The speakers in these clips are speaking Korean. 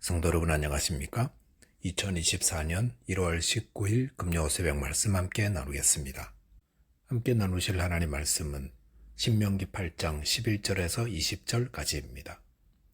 성도 여러분 안녕하십니까? 2024년 1월 19일 금요 새벽 말씀 함께 나누겠습니다. 함께 나누실 하나님 말씀은 신명기 8장 11절에서 20절까지입니다.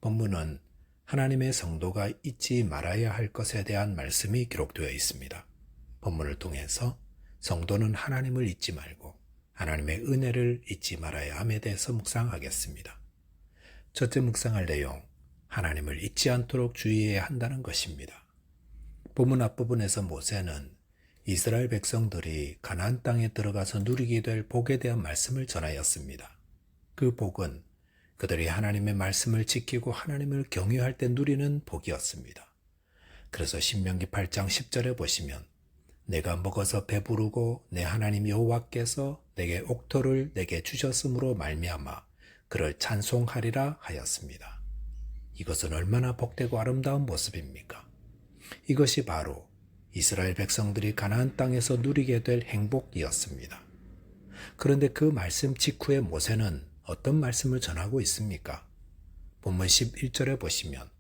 본문은 하나님의 성도가 잊지 말아야 할 것에 대한 말씀이 기록되어 있습니다. 본문을 통해서 성도는 하나님을 잊지 말고 하나님의 은혜를 잊지 말아야 함에 대해서 묵상하겠습니다. 첫째 묵상할 내용, 하나님을 잊지 않도록 주의해야 한다는 것입니다. 본문 앞부분에서 모세는 이스라엘 백성들이 가나안 땅에 들어가서 누리게 될 복에 대한 말씀을 전하였습니다. 그 복은 그들이 하나님의 말씀을 지키고 하나님을 경외할 때 누리는 복이었습니다. 그래서 신명기 8장 10절에 보시면 내가 먹어서 배부르고 내 하나님 여호와께서 내게 옥토를 내게 주셨으므로 말미암아 그를 찬송하리라 하였습니다. 이것은 얼마나 복되고 아름다운 모습입니까? 이것이 바로 이스라엘 백성들이 가나안 땅에서 누리게 될 행복이었습니다. 그런데 그 말씀 직후에 모세는 어떤 말씀을 전하고 있습니까? 본문 11절에 보시면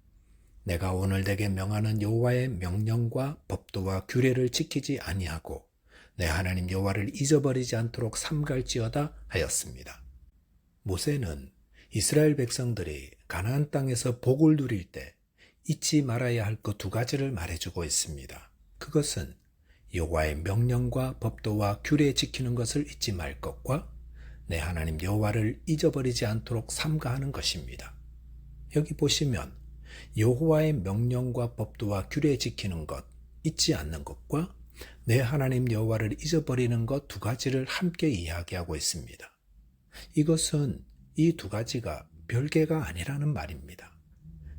내가 오늘 내게 명하는 여호와의 명령과 법도와 규례를 지키지 아니하고 내 하나님 여호와를 잊어버리지 않도록 삼갈지어다 하였습니다. 모세는 이스라엘 백성들이 가나안 땅에서 복을 누릴 때 잊지 말아야 할 것 두 가지를 말해주고 있습니다. 그것은 여호와의 명령과 법도와 규례 지키는 것을 잊지 말 것과 내 하나님 여호와를 잊어버리지 않도록 삼가하는 것입니다. 여기 보시면 여호와의 명령과 법도와 규례 지키는 것, 잊지 않는 것과 내 하나님 여호와를 잊어버리는 것 두 가지를 함께 이야기하고 있습니다. 이것은 이 두 가지가 별개가 아니라는 말입니다.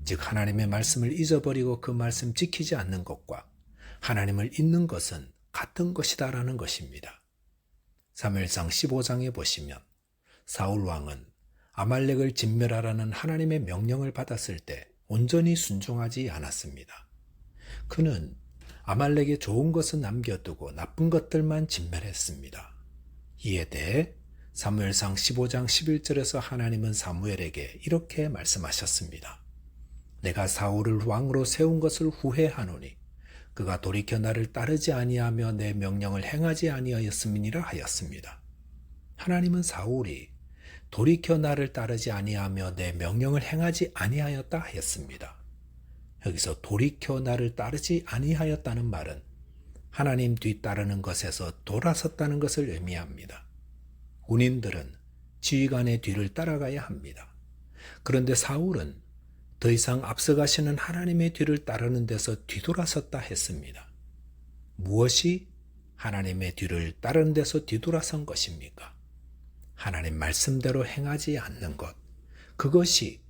즉 하나님의 말씀을 잊어버리고 그 말씀 지키지 않는 것과 하나님을 잊는 것은 같은 것이다라는 것입니다. 사무엘상 15장에 보시면 사울 왕은 아말렉을 진멸하라는 하나님의 명령을 받았을 때 온전히 순종하지 않았습니다. 그는 아말렉의 좋은 것은 남겨두고 나쁜 것들만 진멸했습니다. 이에 대해 사무엘상 15장 11절에서 하나님은 사무엘에게 이렇게 말씀하셨습니다. 내가 사울을 왕으로 세운 것을 후회하노니 그가 돌이켜 나를 따르지 아니하며 내 명령을 행하지 아니하였음이니라 하였습니다. 하나님은 사울이 돌이켜 나를 따르지 아니하며 내 명령을 행하지 아니하였다 하였습니다. 여기서 돌이켜 나를 따르지 아니하였다는 말은 하나님 뒤따르는 것에서 돌아섰다는 것을 의미합니다. 군인들은 지휘관의 뒤를 따라가야 합니다. 그런데 사울은 더 이상 앞서가시는 하나님의 뒤를 따르는 데서 뒤돌아섰다 했습니다. 무엇이 하나님의 뒤를 따르는 데서 뒤돌아선 것입니까? 하나님 말씀대로 행하지 않는 것, 그것이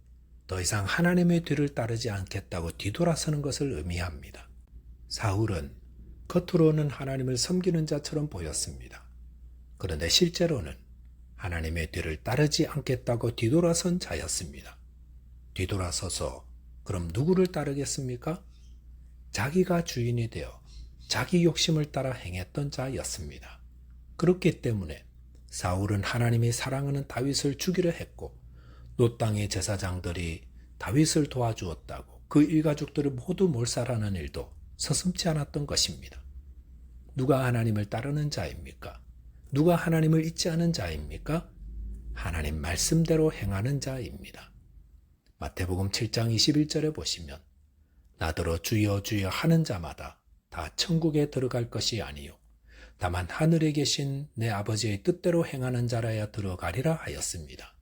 더 이상 하나님의 뒤를 따르지 않겠다고 뒤돌아서는 것을 의미합니다. 사울은 겉으로는 하나님을 섬기는 자처럼 보였습니다. 그런데 실제로는 하나님의 뒤를 따르지 않겠다고 뒤돌아선 자였습니다. 뒤돌아서서 그럼 누구를 따르겠습니까? 자기가 주인이 되어 자기 욕심을 따라 행했던 자였습니다. 그렇기 때문에 사울은 하나님이 사랑하는 다윗을 죽이려 했고 노 땅의 제사장들이 다윗을 도와주었다고 그 일가족들을 모두 몰살하는 일도 서슴지 않았던 것입니다. 누가 하나님을 따르는 자입니까? 누가 하나님을 잊지 않은 자입니까? 하나님 말씀대로 행하는 자입니다. 마태복음 7장 21절에 보시면 나더러 주여 주여 하는 자마다 다 천국에 들어갈 것이 아니요 다만 하늘에 계신 내 아버지의 뜻대로 행하는 자라야 들어가리라 하였습니다.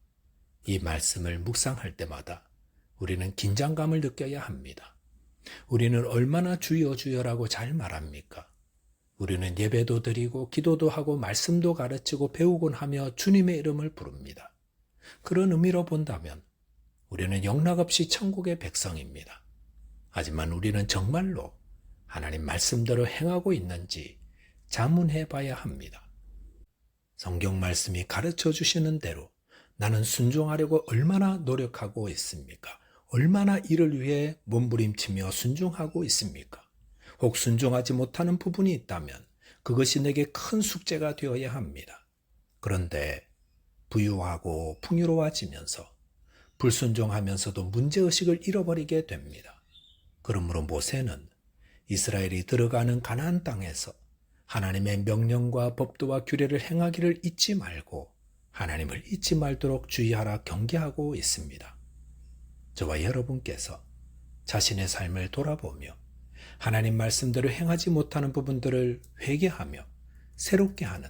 이 말씀을 묵상할 때마다 우리는 긴장감을 느껴야 합니다. 우리는 얼마나 주여 주여라고 잘 말합니까? 우리는 예배도 드리고 기도도 하고 말씀도 가르치고 배우곤 하며 주님의 이름을 부릅니다. 그런 의미로 본다면 우리는 영락없이 천국의 백성입니다. 하지만 우리는 정말로 하나님 말씀대로 행하고 있는지 자문해 봐야 합니다. 성경 말씀이 가르쳐 주시는 대로 나는 순종하려고 얼마나 노력하고 있습니까? 얼마나 이를 위해 몸부림치며 순종하고 있습니까? 혹 순종하지 못하는 부분이 있다면 그것이 내게 큰 숙제가 되어야 합니다. 그런데 부유하고 풍요로워지면서 불순종하면서도 문제의식을 잃어버리게 됩니다. 그러므로 모세는 이스라엘이 들어가는 가나안 땅에서 하나님의 명령과 법도와 규례를 행하기를 잊지 말고 하나님을 잊지 말도록 주의하라 경계하고 있습니다. 저와 여러분께서 자신의 삶을 돌아보며 하나님 말씀대로 행하지 못하는 부분들을 회개하며 새롭게 하는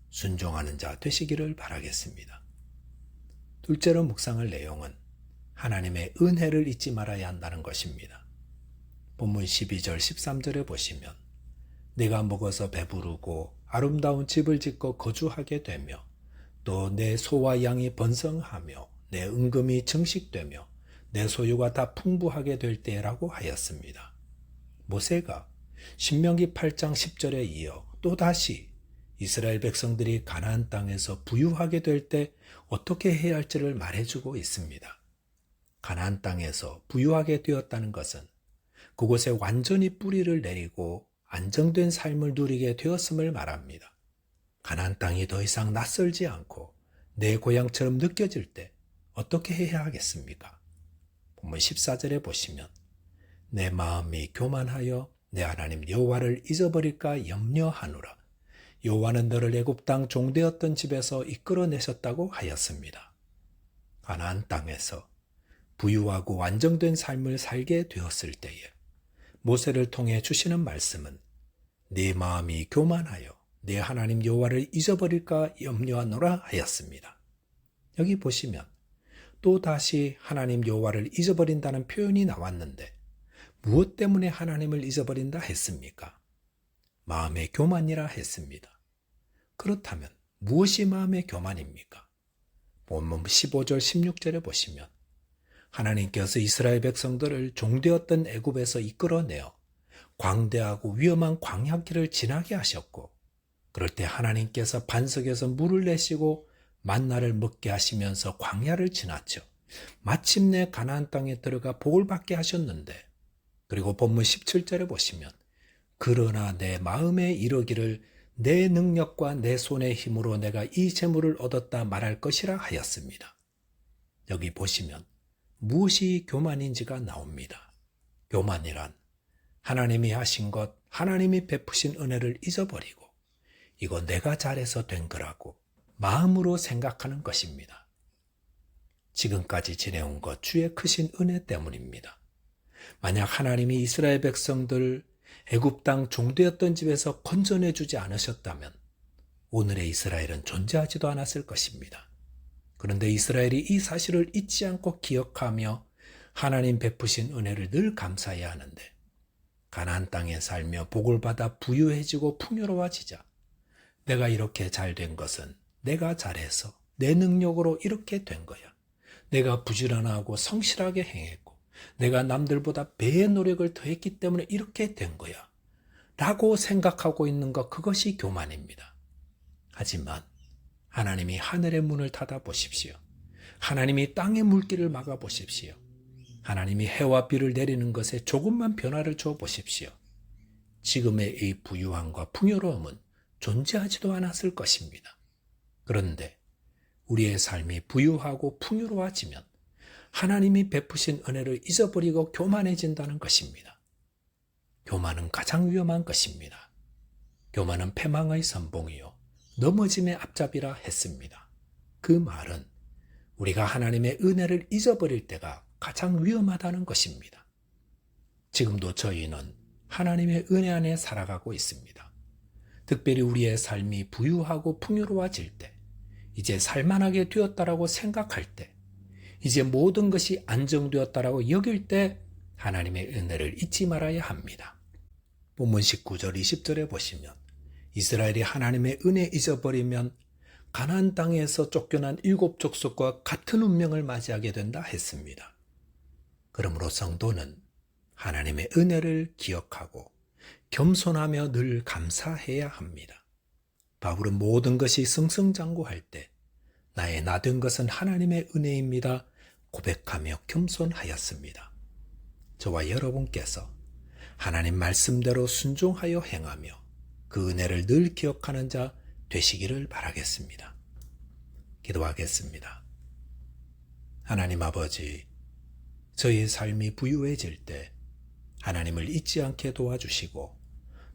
순종하는 자 되시기를 바라겠습니다. 둘째로 묵상할 내용은 하나님의 은혜를 잊지 말아야 한다는 것입니다. 본문 12절 13절에 보시면 내가 먹어서 배부르고 아름다운 집을 짓고 거주하게 되며 또 내 소와 양이 번성하며 내 은금이 증식되며 내 소유가 다 풍부하게 될 때라고 하였습니다. 모세가 신명기 8장 10절에 이어 또다시 이스라엘 백성들이 가나안 땅에서 부유하게 될 때 어떻게 해야 할지를 말해주고 있습니다. 가나안 땅에서 부유하게 되었다는 것은 그곳에 완전히 뿌리를 내리고 안정된 삶을 누리게 되었음을 말합니다. 가나안 땅이 더 이상 낯설지 않고 내 고향처럼 느껴질 때 어떻게 해야 하겠습니까? 본문 14절에 보시면 내 마음이 교만하여 내 하나님 여호와를 잊어버릴까 염려하노라. 여호와는 너를 애굽 땅 종되었던 집에서 이끌어내셨다고 하였습니다. 가나안 땅에서 부유하고 안정된 삶을 살게 되었을 때에 모세를 통해 주시는 말씀은 네 마음이 교만하여 내 하나님 여호와를 잊어버릴까 염려하노라 하였습니다. 여기 보시면 또 다시 하나님 여호와를 잊어버린다는 표현이 나왔는데 무엇 때문에 하나님을 잊어버린다 했습니까? 마음의 교만이라 했습니다. 그렇다면 무엇이 마음의 교만입니까? 본문 15절 16절에 보시면 하나님께서 이스라엘 백성들을 종되었던 애굽에서 이끌어내어 광대하고 위험한 광야길을 지나게 하셨고 그럴 때 하나님께서 반석에서 물을 내시고 만나를 먹게 하시면서 광야를 지났죠. 마침내 가나안 땅에 들어가 복을 받게 하셨는데 그리고 본문 17절에 보시면 그러나 내 마음에 이르기를 내 능력과 내 손의 힘으로 내가 이 재물을 얻었다 말할 것이라 하였습니다. 여기 보시면 무엇이 교만인지가 나옵니다. 교만이란 하나님이 하신 것, 하나님이 베푸신 은혜를 잊어버리고 이거 내가 잘해서 된 거라고 마음으로 생각하는 것입니다. 지금까지 지내온 것 주의 크신 은혜 때문입니다. 만약 하나님이 이스라엘 백성들 애굽 땅 종되었던 집에서 건져내 주지 않으셨다면 오늘의 이스라엘은 존재하지도 않았을 것입니다. 그런데 이스라엘이 이 사실을 잊지 않고 기억하며 하나님 베푸신 은혜를 늘 감사해야 하는데 가나안 땅에 살며 복을 받아 부유해지고 풍요로워지자 내가 이렇게 잘된 것은 내가 잘해서 내 능력으로 이렇게 된 거야. 내가 부지런하고 성실하게 행했고 내가 남들보다 배의 노력을 더했기 때문에 이렇게 된 거야. 라고 생각하고 있는 것 그것이 교만입니다. 하지만 하나님이 하늘의 문을 닫아 보십시오. 하나님이 땅의 물길을 막아 보십시오. 하나님이 해와 비를 내리는 것에 조금만 변화를 줘 보십시오. 지금의 이 부유함과 풍요로움은 존재하지도 않았을 것입니다. 그런데 우리의 삶이 부유하고 풍요로워지면 하나님이 베푸신 은혜를 잊어버리고 교만해진다는 것입니다. 교만은 가장 위험한 것입니다. 교만은 패망의 선봉이요 넘어짐의 앞잡이라 했습니다. 그 말은 우리가 하나님의 은혜를 잊어버릴 때가 가장 위험하다는 것입니다. 지금도 저희는 하나님의 은혜 안에 살아가고 있습니다. 특별히 우리의 삶이 부유하고 풍요로워질 때, 이제 살만하게 되었다라고 생각할 때, 이제 모든 것이 안정되었다라고 여길 때 하나님의 은혜를 잊지 말아야 합니다. 본문 19절 20절에 보시면 이스라엘이 하나님의 은혜 잊어버리면 가나안 땅에서 쫓겨난 7 족속과 같은 운명을 맞이하게 된다 했습니다. 그러므로 성도는 하나님의 은혜를 기억하고 겸손하며 늘 감사해야 합니다. 바울은 모든 것이 승승장구할 때 나의 나된 것은 하나님의 은혜입니다. 고백하며 겸손하였습니다. 저와 여러분께서 하나님 말씀대로 순종하여 행하며 그 은혜를 늘 기억하는 자 되시기를 바라겠습니다. 기도하겠습니다. 하나님 아버지, 저희 삶이 부유해질 때 하나님을 잊지 않게 도와주시고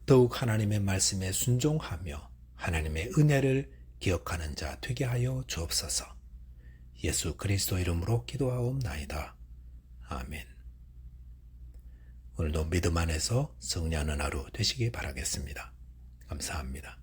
더욱 하나님의 말씀에 순종하며 하나님의 은혜를 기억하는 자 되게 하여 주옵소서. 예수 그리스도 이름으로 기도하옵나이다. 아멘. 오늘도 믿음 안에서 승리하는 하루 되시기 바라겠습니다. 감사합니다.